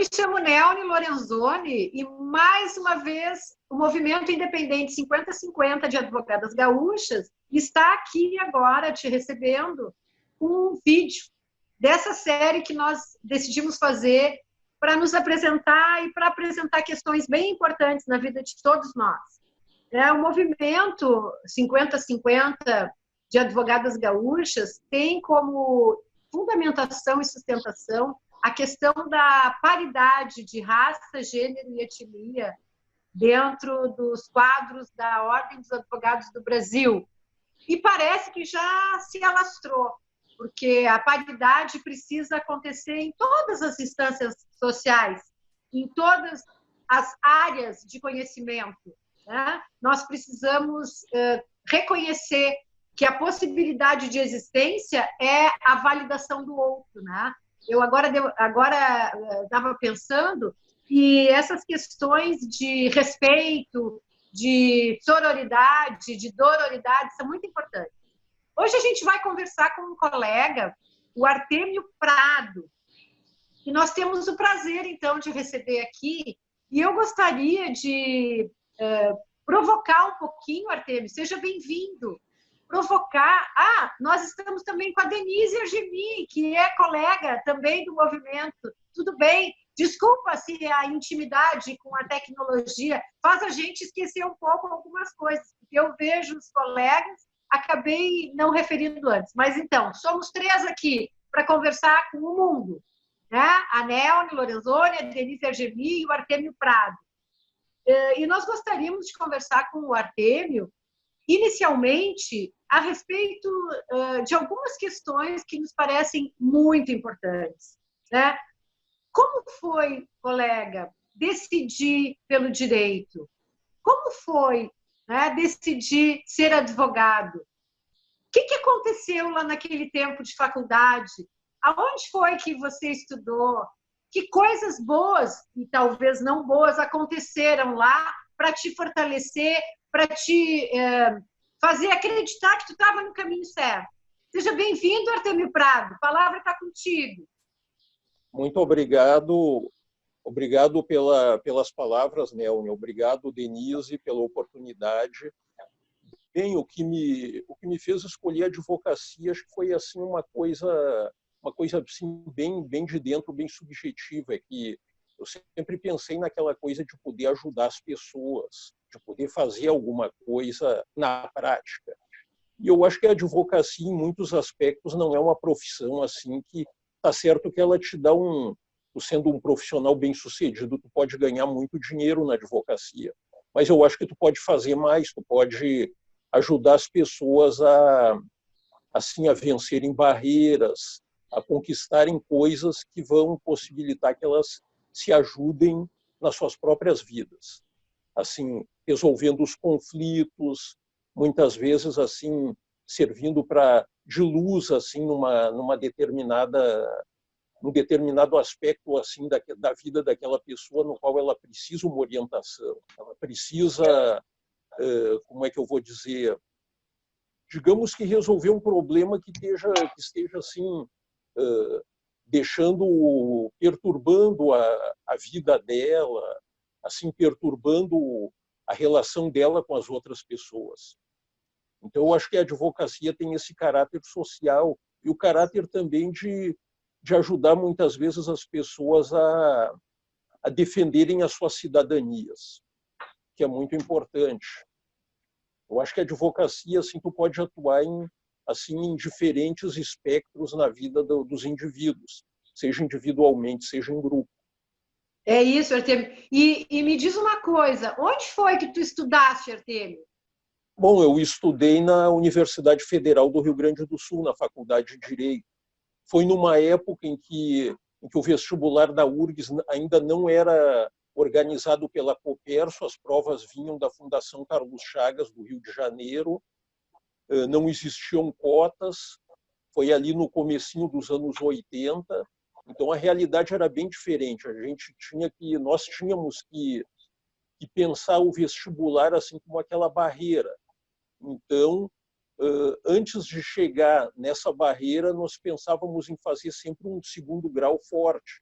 me chamo Neone Lorenzoni e, mais uma vez, o Movimento Independente 50-50 de Advogadas Gaúchas está aqui agora te recebendo um vídeo dessa série que nós decidimos fazer para nos apresentar e para apresentar questões bem importantes na vida de todos nós. O Movimento 50-50 de Advogadas Gaúchas tem como fundamentação e sustentação a questão da paridade de raça, gênero e etnia dentro dos quadros da Ordem dos Advogados do Brasil. E parece que já se alastrou, porque a paridade precisa acontecer em todas as instâncias sociais, em todas as áreas de conhecimento. Né? Nós precisamos reconhecer que a possibilidade de existência é a validação do outro. Né? Eu agora estava pensando que essas questões de respeito, de sororidade, de dororidade, são muito importantes. Hoje a gente vai conversar com um colega, o Artêmio Prado, que nós temos o prazer, então, de receber aqui. E eu gostaria de provocar um pouquinho, Artêmio, seja bem-vindo. Provocar. Nós estamos também com a Denise Argemi, que é colega também do movimento. Tudo bem? Desculpa se a intimidade com a tecnologia faz a gente esquecer um pouco algumas coisas, porque eu vejo os colegas, acabei não referindo antes. Mas, então, somos três aqui para conversar com o mundo. Né? A Neone Lorenzoni, a Denise Argemi e o Artêmio Prado. E nós gostaríamos de conversar com o Artêmio, inicialmente, a respeito de algumas questões que nos parecem muito importantes. Né? Como foi, colega, decidir pelo direito? Como foi, né, decidir ser advogado? O que aconteceu lá naquele tempo de faculdade? Aonde foi que você estudou? Que coisas boas e talvez não boas aconteceram lá para te fortalecer, para te fazer acreditar que tu estava no caminho certo? Seja bem-vindo, Artêmio Prado. A palavra está contigo. Muito obrigado. Obrigado pelas palavras, Neone. Obrigado, Denise, pela oportunidade. Bem, o que me fez escolher a advocacia, acho que foi assim uma coisa assim, bem de dentro, bem subjetiva, é que eu sempre pensei naquela coisa de poder ajudar as pessoas, de poder fazer alguma coisa na prática. E eu acho que a advocacia, em muitos aspectos, não é uma profissão assim que está certo que ela te dá tu sendo um profissional bem-sucedido, tu pode ganhar muito dinheiro na advocacia. Mas eu acho que tu pode fazer mais, tu pode ajudar as pessoas a vencerem barreiras, a conquistarem coisas que vão possibilitar que elas se ajudem nas suas próprias vidas. Assim, resolvendo os conflitos, muitas vezes assim servindo de luz assim num determinado aspecto assim da vida daquela pessoa no qual ela precisa uma orientação, ela precisa, como é que eu vou dizer, digamos que resolver um problema que esteja assim perturbando a vida dela, assim perturbando a relação dela com as outras pessoas. Então, eu acho que a advocacia tem esse caráter social e o caráter também de ajudar, muitas vezes, as pessoas a defenderem as suas cidadanias, que é muito importante. Eu acho que a advocacia, assim, tu pode atuar em diferentes espectros na vida dos indivíduos, seja individualmente, seja em grupo. É isso, Artêmio. E me diz uma coisa, onde foi que tu estudaste, Artêmio? Bom, eu estudei na Universidade Federal do Rio Grande do Sul, na Faculdade de Direito. Foi numa época em que o vestibular da URGS ainda não era organizado pela Coperso, as provas vinham da Fundação Carlos Chagas, do Rio de Janeiro, não existiam cotas, foi ali no comecinho dos anos 80, então a realidade era bem diferente. Nós tínhamos que pensar o vestibular assim como aquela barreira. Então, antes de chegar nessa barreira, nós pensávamos em fazer sempre um segundo grau forte.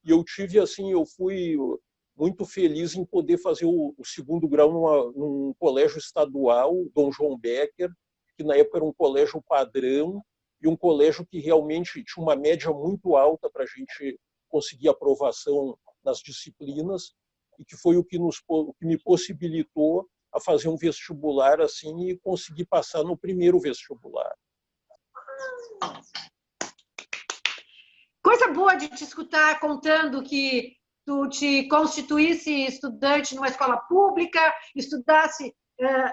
E eu tive assim, eu fui muito feliz em poder fazer o segundo grau num colégio estadual, Dom João Becker, que na época era um colégio padrão e um colégio que realmente tinha uma média muito alta para a gente conseguir aprovação nas disciplinas, e que foi o que me possibilitou a fazer um vestibular assim e conseguir passar no primeiro vestibular. Coisa boa de te escutar contando que tu te constituísse estudante numa escola pública, estudasse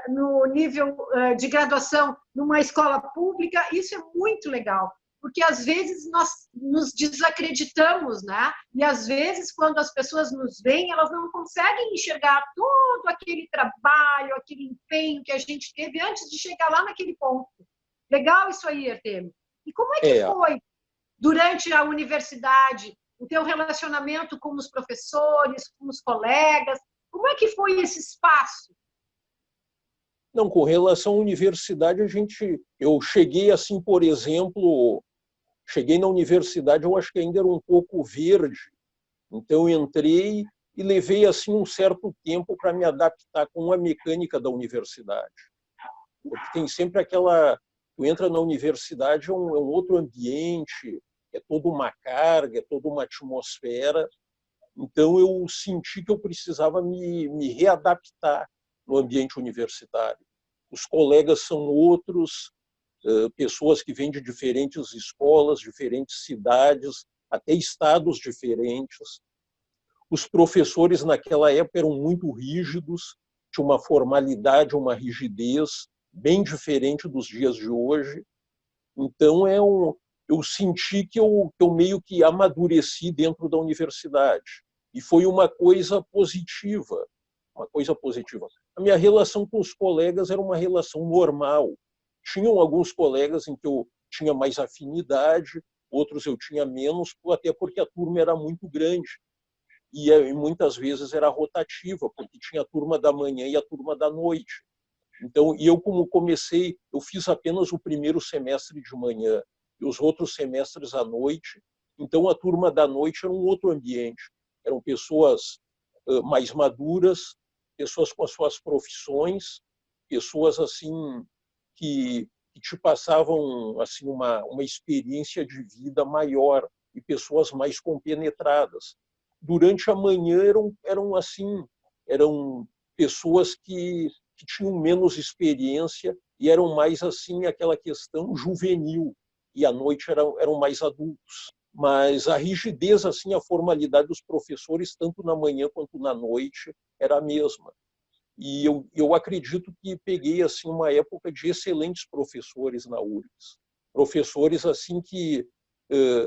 no nível de graduação numa escola pública. Isso é muito legal, porque às vezes nós nos desacreditamos, né? E às vezes, quando as pessoas nos veem, elas não conseguem enxergar todo aquele trabalho, aquele empenho que a gente teve antes de chegar lá naquele ponto. Legal isso aí, Artemio. E como é que foi, durante a universidade, o teu relacionamento com os professores, com os colegas? Como é que foi esse espaço? Não, com relação à universidade, eu cheguei assim, por exemplo, cheguei na universidade, eu acho que ainda era um pouco verde, então eu entrei e levei assim um certo tempo para me adaptar com a mecânica da universidade, porque tem sempre aquela, tu entra na universidade, é um outro ambiente, é toda uma carga, é toda uma atmosfera, então eu senti que eu precisava me readaptar no ambiente universitário. Os colegas são outros, pessoas que vêm de diferentes escolas, diferentes cidades, até estados diferentes. Os professores naquela época eram muito rígidos, tinha uma formalidade, uma rigidez bem diferente dos dias de hoje. Então eu senti que eu meio que amadureci dentro da universidade. E foi uma coisa positiva, uma coisa positiva. A minha relação com os colegas era uma relação normal. Tinham alguns colegas em que eu tinha mais afinidade, outros eu tinha menos, até porque a turma era muito grande. E muitas vezes era rotativa, porque tinha a turma da manhã e a turma da noite. Então, e eu como comecei, eu fiz apenas o primeiro semestre de manhã e os outros semestres à noite. Então, a turma da noite era um outro ambiente. Eram pessoas mais maduras, pessoas com as suas profissões, pessoas assim que te passavam assim uma experiência de vida maior e pessoas mais compenetradas. Durante a manhã eram pessoas que tinham menos experiência e eram mais assim aquela questão juvenil, e à noite eram mais adultos. Mas a rigidez, assim, a formalidade dos professores, tanto na manhã quanto na noite, era a mesma. E eu acredito que peguei assim uma época de excelentes professores na URGS. Professores assim que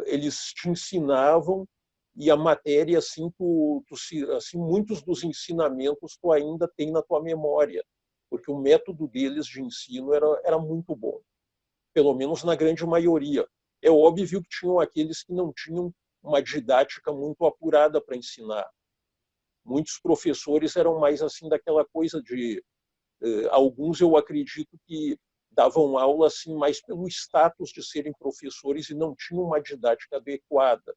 eles te ensinavam, e a matéria assim, assim muitos dos ensinamentos tu ainda tem na tua memória, porque o método deles de ensino era muito bom, pelo menos na grande maioria. É óbvio que tinham aqueles que não tinham uma didática muito apurada para ensinar. Muitos professores eram mais assim daquela coisa de alguns eu acredito que davam aula assim mais pelo status de serem professores e não tinham uma didática adequada,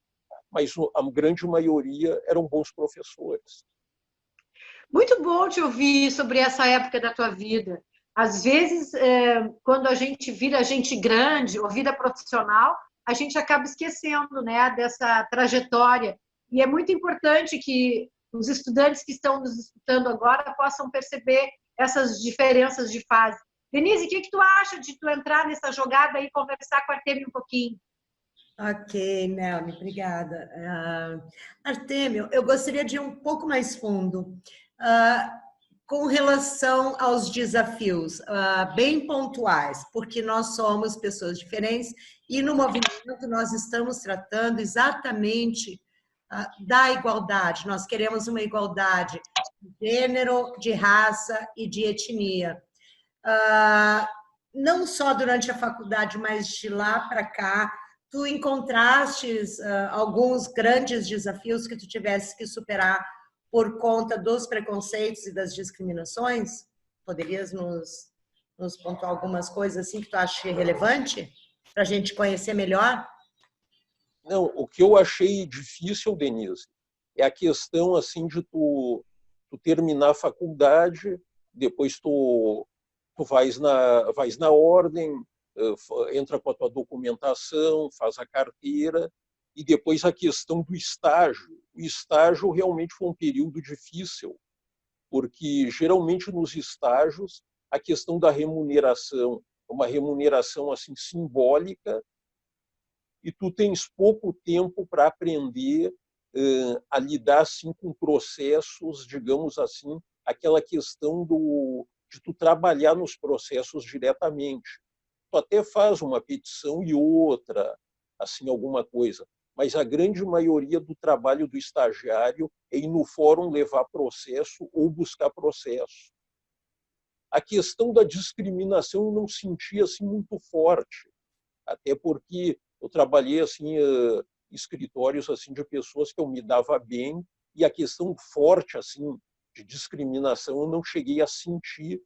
mas a grande maioria eram bons professores. Muito bom te ouvir sobre essa época da tua vida. Às vezes, quando a gente vira gente grande ou vida profissional, a gente acaba esquecendo, né, dessa trajetória. E é muito importante que os estudantes que estão nos escutando agora possam perceber essas diferenças de fase. Denise, o que tu acha de tu entrar nessa jogada e conversar com a Artemio um pouquinho? Ok, Nelly, obrigada. Artemio, eu gostaria de ir um pouco mais fundo. Com relação aos desafios, bem pontuais, porque nós somos pessoas diferentes e no movimento nós estamos tratando exatamente da igualdade. Nós queremos uma igualdade de gênero, de raça e de etnia. Não só durante a faculdade, mas de lá para cá, tu encontrastes alguns grandes desafios que tu tivesse que superar por conta dos preconceitos e das discriminações? Poderias nos pontuar algumas coisas assim que tu acha relevante para a gente conhecer melhor? Não, o que eu achei difícil, Denise, é a questão assim de tu terminar a faculdade, depois tu vais na ordem, entra com a tua documentação, faz a carteira, e depois a questão do estágio. O estágio realmente foi um período difícil, porque geralmente nos estágios a questão da remuneração é uma remuneração assim simbólica, e tu tens pouco tempo para aprender a lidar assim com processos, digamos assim, aquela questão de tu trabalhar nos processos diretamente. Tu até faz uma petição e outra, assim, alguma coisa, mas a grande maioria do trabalho do estagiário é ir no fórum levar processo ou buscar processo. A questão da discriminação eu não sentia assim muito forte, até porque eu trabalhei assim escritórios assim de pessoas que eu me dava bem, e a questão forte assim de discriminação eu não cheguei a sentir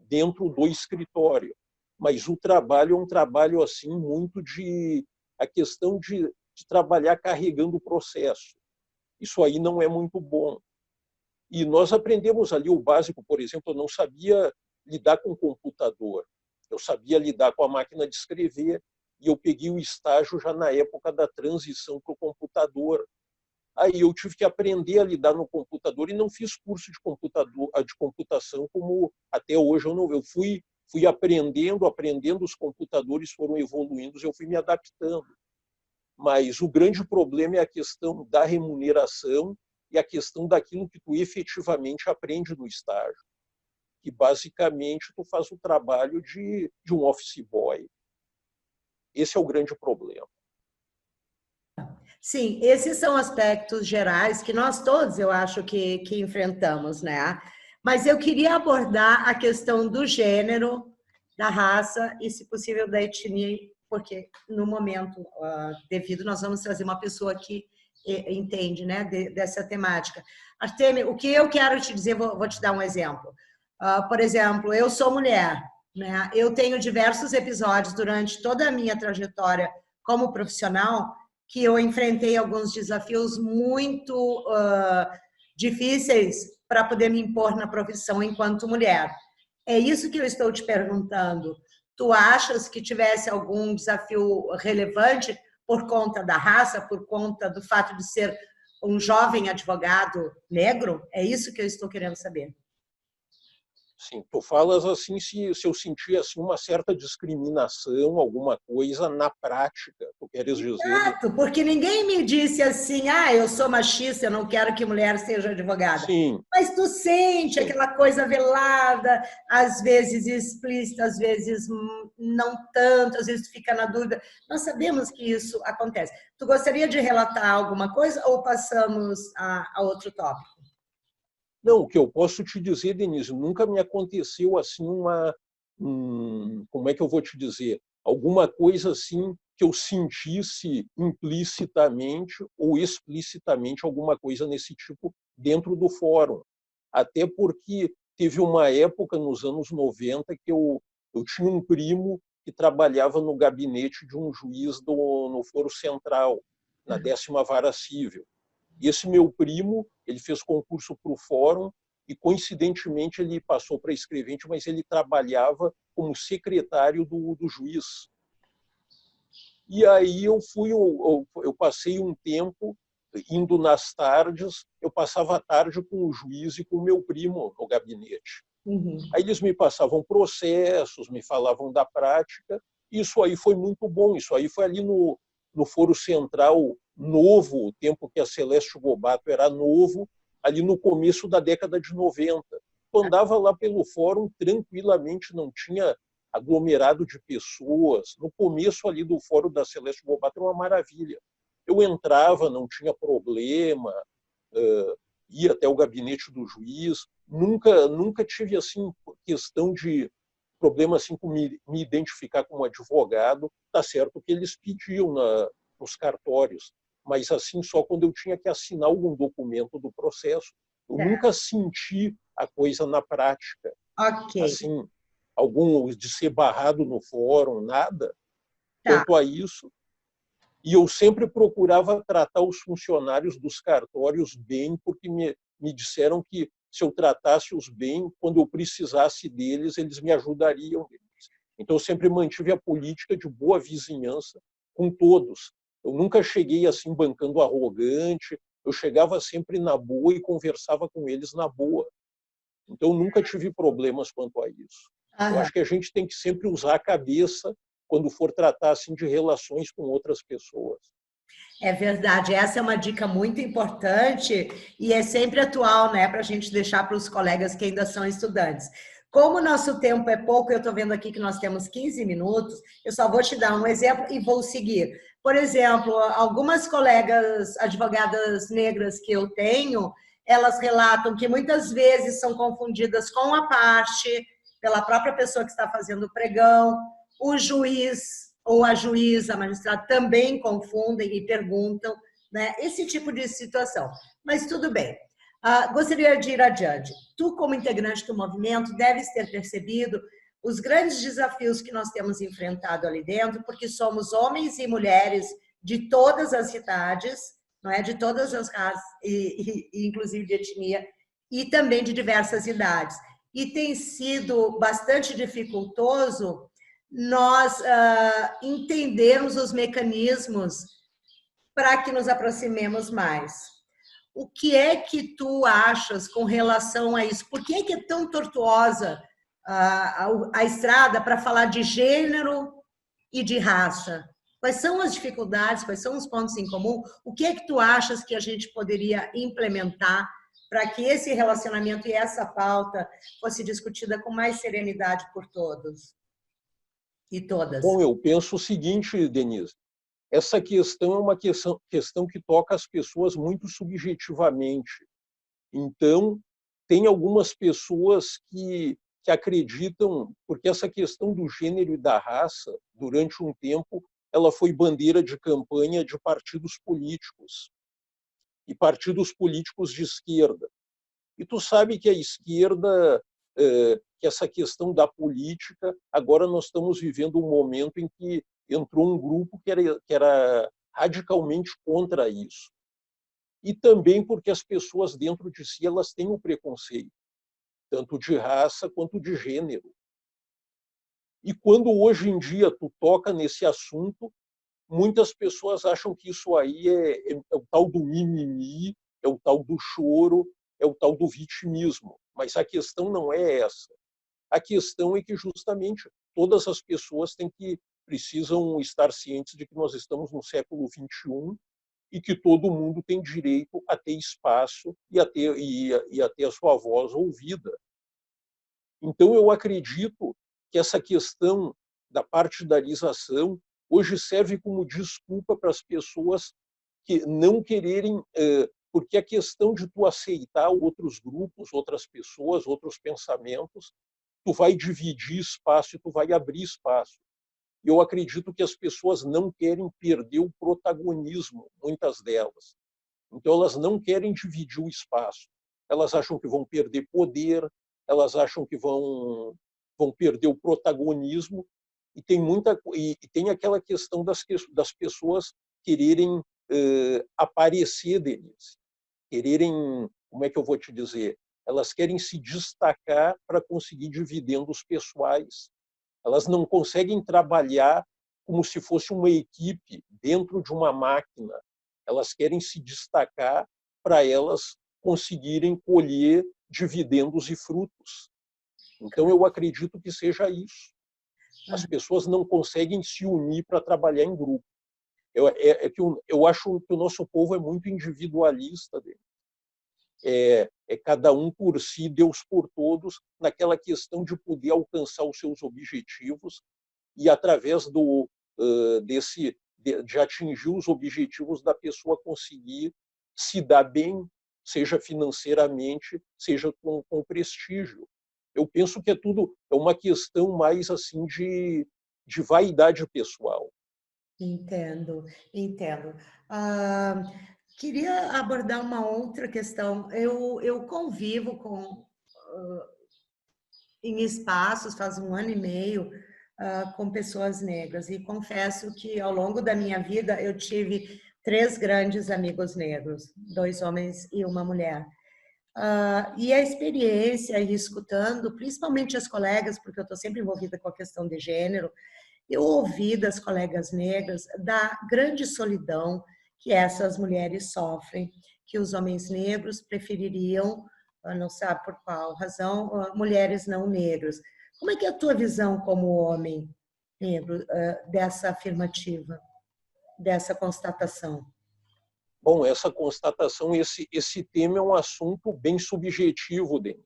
dentro do escritório. Mas o trabalho é um trabalho assim muito de a questão de trabalhar carregando o processo. Isso aí não é muito bom. E nós aprendemos ali o básico, por exemplo, eu não sabia lidar com o computador. Eu sabia lidar com a máquina de escrever, e eu peguei o estágio já na época da transição para o computador. Aí eu tive que aprender a lidar no computador e não fiz curso de computação como até hoje eu não. Eu fui aprendendo, os computadores foram evoluindo, eu fui me adaptando. Mas o grande problema é a questão da remuneração e a questão daquilo que tu efetivamente aprende no estágio, que basicamente tu faz o trabalho de um office boy. Esse é o grande problema. Sim, esses são aspectos gerais que nós todos, eu acho, que enfrentamos, né? Mas eu queria abordar a questão do gênero, da raça e, se possível, da etnia, porque no momento devido nós vamos trazer uma pessoa que entende, né, dessa temática. Artêmio, o que eu quero te dizer, vou te dar um exemplo. Por exemplo, eu sou mulher, né? Eu tenho diversos episódios durante toda a minha trajetória como profissional que eu enfrentei alguns desafios muito difíceis para poder me impor na profissão enquanto mulher. É isso que eu estou te perguntando. Tu achas que tivesse algum desafio relevante por conta da raça, por conta do fato de ser um jovem advogado negro? É isso que eu estou querendo saber. Sim, tu falas assim se eu sentia assim uma certa discriminação, alguma coisa na prática, tu queres dizer? Exato, porque ninguém me disse assim, eu sou machista, eu não quero que mulher seja advogada. Sim. Mas tu sente Sim. aquela coisa velada, às vezes explícita, às vezes não tanto, às vezes tu fica na dúvida. Nós sabemos que isso acontece. Tu gostaria de relatar alguma coisa ou passamos a outro tópico? Não, o que eu posso te dizer, Denise, nunca me aconteceu assim como é que eu vou te dizer? Alguma coisa assim que eu sentisse implicitamente ou explicitamente alguma coisa nesse tipo dentro do fórum. Até porque teve uma época nos anos 90 que eu tinha um primo que trabalhava no gabinete de um juiz no Foro Central, na 10ª Vara Civil. E esse meu primo, ele fez concurso para o fórum e, coincidentemente, ele passou para escrevente, mas ele trabalhava como secretário do juiz. E aí eu passei um tempo indo nas tardes, eu passava a tarde com o juiz e com o meu primo no gabinete. Uhum. Aí eles me passavam processos, me falavam da prática. Isso aí foi muito bom. Isso aí foi ali no Foro Central novo, o tempo que a Celeste Gobato era novo, ali no começo da década de 90. Eu andava lá pelo fórum tranquilamente, não tinha aglomerado de pessoas. No começo ali do fórum da Celeste Gobato era uma maravilha. Eu entrava, não tinha problema, ia até o gabinete do juiz. Nunca tive assim questão de problema assim com me identificar como advogado. Tá certo que eles pediam nos cartórios, mas assim só quando eu tinha que assinar algum documento do processo. Eu nunca senti a coisa na prática. Ok. Assim, algum de ser barrado no fórum, nada. Tá. Quanto a isso. E eu sempre procurava tratar os funcionários dos cartórios bem, porque me disseram que se eu tratasse-os bem, quando eu precisasse deles, eles me ajudariam. Então, eu sempre mantive a política de boa vizinhança com todos. Eu nunca cheguei assim bancando arrogante, eu chegava sempre na boa e conversava com eles na boa. Então, eu nunca tive problemas quanto a isso. Eu Aham. acho que a gente tem que sempre usar a cabeça quando for tratar assim, de relações com outras pessoas. É verdade, essa é uma dica muito importante e é sempre atual, né, para a gente deixar para os colegas que ainda são estudantes. Como o nosso tempo é pouco, eu estou vendo aqui que nós temos 15 minutos, eu só vou te dar um exemplo e vou seguir. Por exemplo, algumas colegas advogadas negras que eu tenho, elas relatam que muitas vezes são confundidas com a parte, pela própria pessoa que está fazendo o pregão, o juiz ou a juíza, a magistrada, também confundem e perguntam, né? Esse tipo de situação. Mas tudo bem. Gostaria de ir adiante. Tu, como integrante do movimento, deves ter percebido os grandes desafios que nós temos enfrentado ali dentro, porque somos homens e mulheres de todas as idades, não é? De todas as raças, e inclusive de etnia, e também de diversas idades. E tem sido bastante dificultoso nós entendermos os mecanismos para que nos aproximemos mais. O que é que tu achas com relação a isso? Por que é tão tortuosa a estrada para falar de gênero e de raça? Quais são as dificuldades, quais são os pontos em comum? O que é que tu achas que a gente poderia implementar para que esse relacionamento e essa pauta fosse discutida com mais serenidade por todos e todas? Bom, eu penso o seguinte, Denise, essa questão é uma questão que toca as pessoas muito subjetivamente. Então, tem algumas pessoas que acreditam, porque essa questão do gênero e da raça, durante um tempo, ela foi bandeira de campanha de partidos políticos, e partidos políticos de esquerda. E tu sabe que a esquerda, que essa questão da política, agora nós estamos vivendo um momento em que entrou um grupo que era radicalmente contra isso. E também porque as pessoas dentro de si elas têm o preconceito, tanto de raça quanto de gênero. E quando hoje em dia tu toca nesse assunto, muitas pessoas acham que isso aí é o tal do mimimi, é o tal do choro, é o tal do vitimismo. Mas a questão não é essa. A questão é que justamente todas as pessoas precisam estar cientes de que nós estamos no século XXI e que todo mundo tem direito a ter espaço e a ter a sua voz ouvida. Então, eu acredito que essa questão da partidarização hoje serve como desculpa para as pessoas que não quererem, porque a questão de tu aceitar outros grupos, outras pessoas, outros pensamentos, tu vai dividir espaço e tu vai abrir espaço. Eu acredito que as pessoas não querem perder o protagonismo, muitas delas. Então, elas não querem dividir o espaço. Elas acham que vão perder poder, elas acham que vão perder o protagonismo, e tem aquela questão das pessoas quererem aparecer deles, quererem, como é que eu vou te dizer, elas querem se destacar para conseguir dividendos pessoais. Elas não conseguem trabalhar como se fosse uma equipe dentro de uma máquina. Elas querem se destacar para elas conseguirem colher dividendos e frutos. Então, eu acredito que seja isso. As pessoas não conseguem se unir para trabalhar em grupo. Eu acho que o nosso povo é muito individualista. É cada um por si, Deus por todos, naquela questão de poder alcançar os seus objetivos e, através de atingir os objetivos da pessoa, conseguir se dar bem, seja financeiramente, seja com prestígio. Eu penso que é uma questão mais assim de vaidade pessoal. Entendo, entendo. Queria abordar uma outra questão. Eu convivo em espaços faz um ano e meio com pessoas negras. E confesso que, ao longo da minha vida, eu tive 3 grandes amigos negros, 2 homens e uma mulher. E a experiência, e escutando, principalmente as colegas, porque eu estou sempre envolvida com a questão de gênero, eu ouvi das colegas negras da grande solidão que essas mulheres sofrem, que os homens negros prefeririam, não sabe por qual razão, mulheres não negras. Como é que é a tua visão como homem negro dessa afirmativa, dessa constatação? Bom, essa constatação, esse tema é um assunto bem subjetivo, Denise,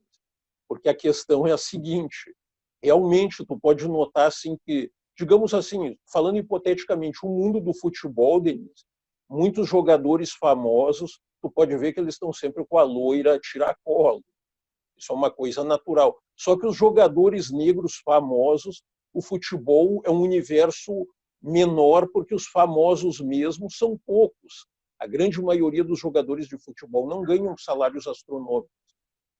porque a questão é a seguinte: realmente tu pode notar assim que, digamos assim, falando hipoteticamente, o mundo do futebol, Denise, muitos jogadores famosos, tu pode ver que eles estão sempre com a loira a tiracolo. Isso é uma coisa natural. Só que os jogadores negros famosos, o futebol é um universo menor, porque os famosos mesmos são poucos. A grande maioria dos jogadores de futebol não ganham salários astronômicos.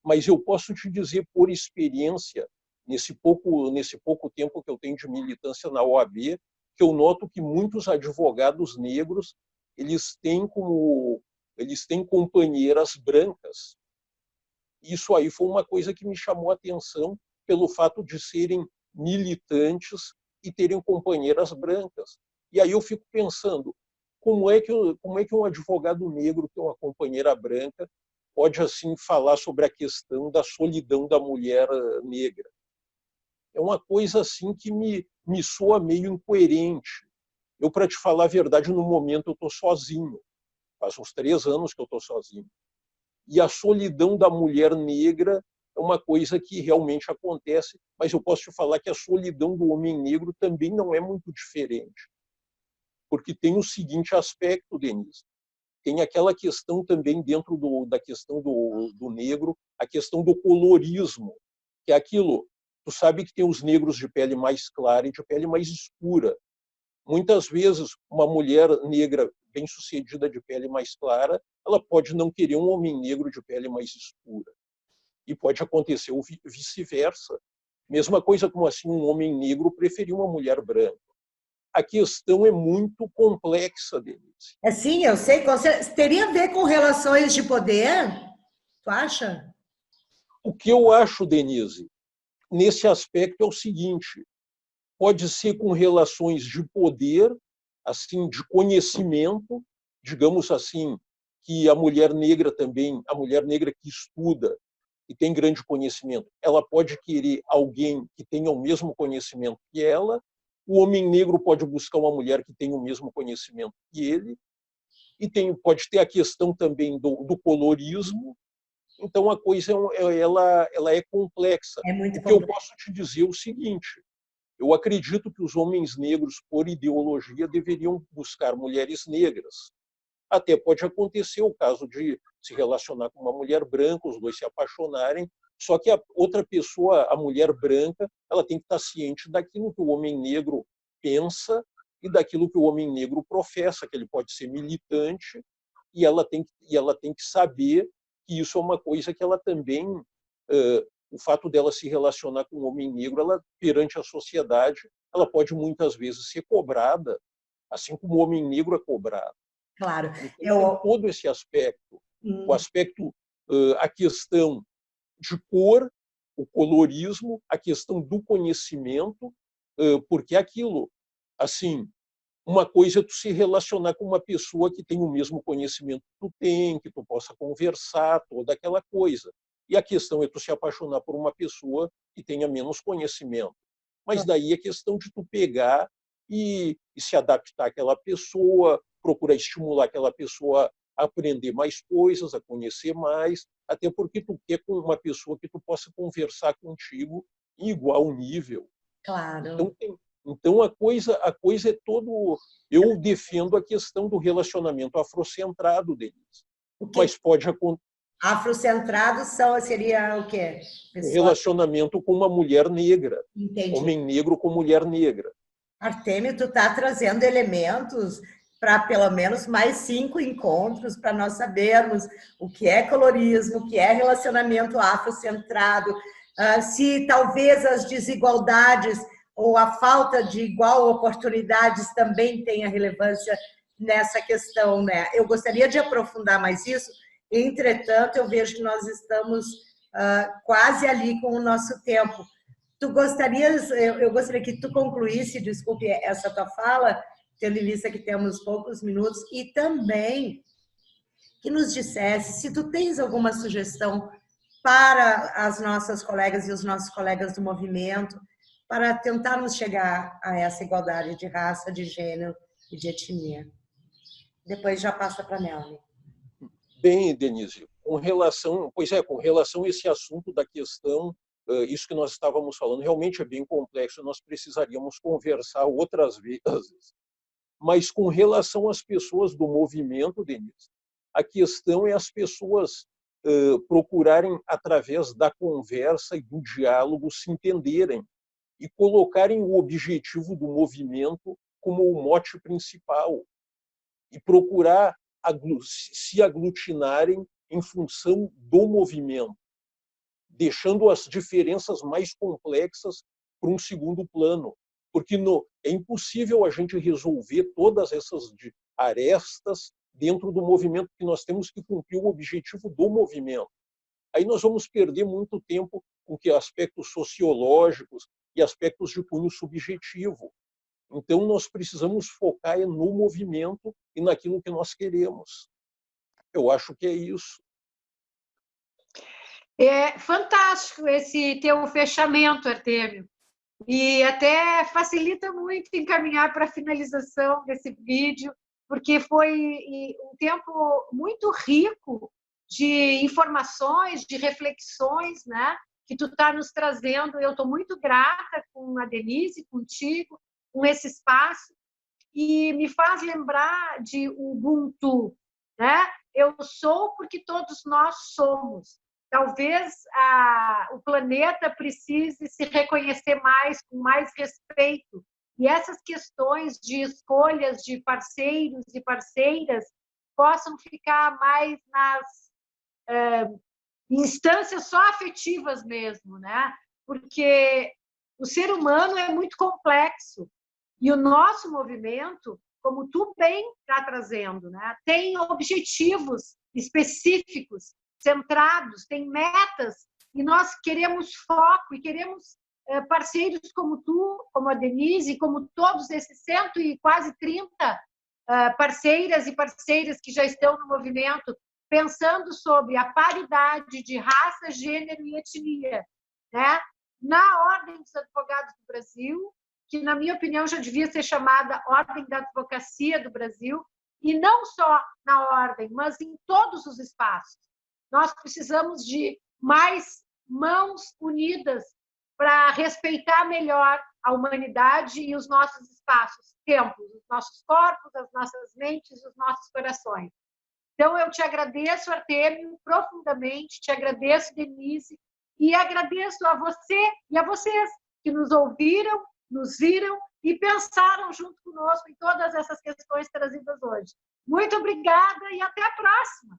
Mas eu posso te dizer por experiência, nesse pouco tempo que eu tenho de militância na OAB, que eu noto que muitos advogados negros eles têm companheiras brancas. Isso aí foi uma coisa que me chamou a atenção pelo fato de serem militantes e terem companheiras brancas. E aí eu fico pensando, como é que um advogado negro que é uma companheira branca pode assim falar sobre a questão da solidão da mulher negra? É uma coisa assim que me soa meio incoerente. Eu, para te falar a verdade, no momento eu estou sozinho. Faz uns 3 anos que eu estou sozinho. E a solidão da mulher negra é uma coisa que realmente acontece, mas eu posso te falar que a solidão do homem negro também não é muito diferente. Porque tem o seguinte aspecto, Denise, tem aquela questão também dentro da questão do negro, a questão do colorismo, que é aquilo, tu sabe que tem os negros de pele mais clara e de pele mais escura. Muitas vezes, uma mulher negra bem-sucedida de pele mais clara, ela pode não querer um homem negro de pele mais escura. E pode acontecer o vice-versa. Mesma coisa como assim um homem negro preferir uma mulher branca. A questão é muito complexa, Denise. Sim, eu sei. Teria a ver com relações de poder? Tu acha? O que eu acho, Denise, nesse aspecto é o seguinte: pode ser com relações de poder, assim, de conhecimento, digamos assim, que a mulher negra também, a mulher negra que estuda e tem grande conhecimento, ela pode querer alguém que tenha o mesmo conhecimento que ela. O homem negro pode buscar uma mulher que tenha o mesmo conhecimento que ele, e pode ter a questão também do colorismo. Então, a coisa ela é complexa. É muito o que eu posso te dizer é o seguinte: eu acredito que os homens negros, por ideologia, deveriam buscar mulheres negras. Até pode acontecer o caso de se relacionar com uma mulher branca, os dois se apaixonarem, só que a outra pessoa, a mulher branca, ela tem que estar ciente daquilo que o homem negro pensa e daquilo que o homem negro professa, que ele pode ser militante, e ela tem que saber que isso é uma coisa que ela também, o fato dela se relacionar com um homem negro, ela, perante a sociedade, ela pode muitas vezes ser cobrada, assim como o homem negro é cobrado. Claro. Então, tem todo esse aspecto, o aspecto, a questão de cor, o colorismo, a questão do conhecimento, porque aquilo, assim, uma coisa é tu se relacionar com uma pessoa que tem o mesmo conhecimento que tu tem, que tu possa conversar, toda aquela coisa. E a questão é tu se apaixonar por uma pessoa que tenha menos conhecimento. Mas daí é questão de tu pegar e se adaptar àquela pessoa, procurar estimular aquela pessoa a aprender mais coisas, a conhecer mais, até porque tu quer com uma pessoa que tu possa conversar contigo em igual nível. Claro. Então a coisa é todo. Eu defendo a questão do relacionamento afrocentrado deles. Mas pode acontecer. Afrocentrado seria o quê? Um relacionamento com uma mulher negra. Entendi. Homem negro com mulher negra. Artêmio, tu está trazendo elementos para pelo menos mais 5 encontros para nós sabermos o que é colorismo, o que é relacionamento afrocentrado, se talvez as desigualdades ou a falta de igual oportunidades também tenha relevância nessa questão, né? Eu gostaria de aprofundar mais isso, entretanto, eu vejo que nós estamos quase ali com o nosso tempo. Eu gostaria que tu concluísse, desculpe essa tua fala, tendo em vista que temos poucos minutos, e também que nos dissesse se tu tens alguma sugestão para as nossas colegas e os nossos colegas do movimento, para tentarmos chegar a essa igualdade de raça, de gênero e de etnia. Depois já passa para a Melanie. Bem, Denise, com relação a esse assunto da questão, isso que nós estávamos falando realmente é bem complexo, nós precisaríamos conversar outras vezes. Mas com relação às pessoas do movimento, Denise, a questão é as pessoas procurarem, através da conversa e do diálogo, se entenderem e colocarem o objetivo do movimento como o mote principal e procurar se aglutinarem em função do movimento, deixando as diferenças mais complexas para um segundo plano, porque é impossível a gente resolver todas essas arestas dentro do movimento, que nós temos que cumprir o objetivo do movimento. Aí nós vamos perder muito tempo com aspectos sociológicos e aspectos de cunho subjetivo. Então, nós precisamos focar no movimento e naquilo que nós queremos. Eu acho que é isso. É fantástico esse teu fechamento, Artêmio. E até facilita muito encaminhar para a finalização desse vídeo, porque foi um tempo muito rico de informações, de reflexões, né, que tu está nos trazendo. Eu estou muito grata com a Denise, contigo, com esse espaço, e me faz lembrar de Ubuntu, né? Eu sou porque todos nós somos. Talvez o planeta precise se reconhecer mais, com mais respeito. E essas questões de escolhas de parceiros e parceiras possam ficar mais nas instâncias só afetivas mesmo, né? Porque o ser humano é muito complexo. E o nosso movimento, como tu bem está trazendo, né, tem objetivos específicos, centrados, tem metas, e nós queremos foco e queremos parceiros como tu, como a Denise, como todos esses 100 e quase 30 parceiras e parceiras que já estão no movimento, pensando sobre a paridade de raça, gênero e etnia, né, na Ordem dos Advogados do Brasil, que, na minha opinião, já devia ser chamada Ordem da Advocacia do Brasil, e não só na ordem, mas em todos os espaços. Nós precisamos de mais mãos unidas para respeitar melhor a humanidade e os nossos espaços, templos, os nossos corpos, as nossas mentes, os nossos corações. Então, eu te agradeço, Artêmio, profundamente, te agradeço, Denise, e agradeço a você e a vocês que nos ouviram, nos viram e pensaram junto conosco em todas essas questões trazidas hoje. Muito obrigada e até a próxima!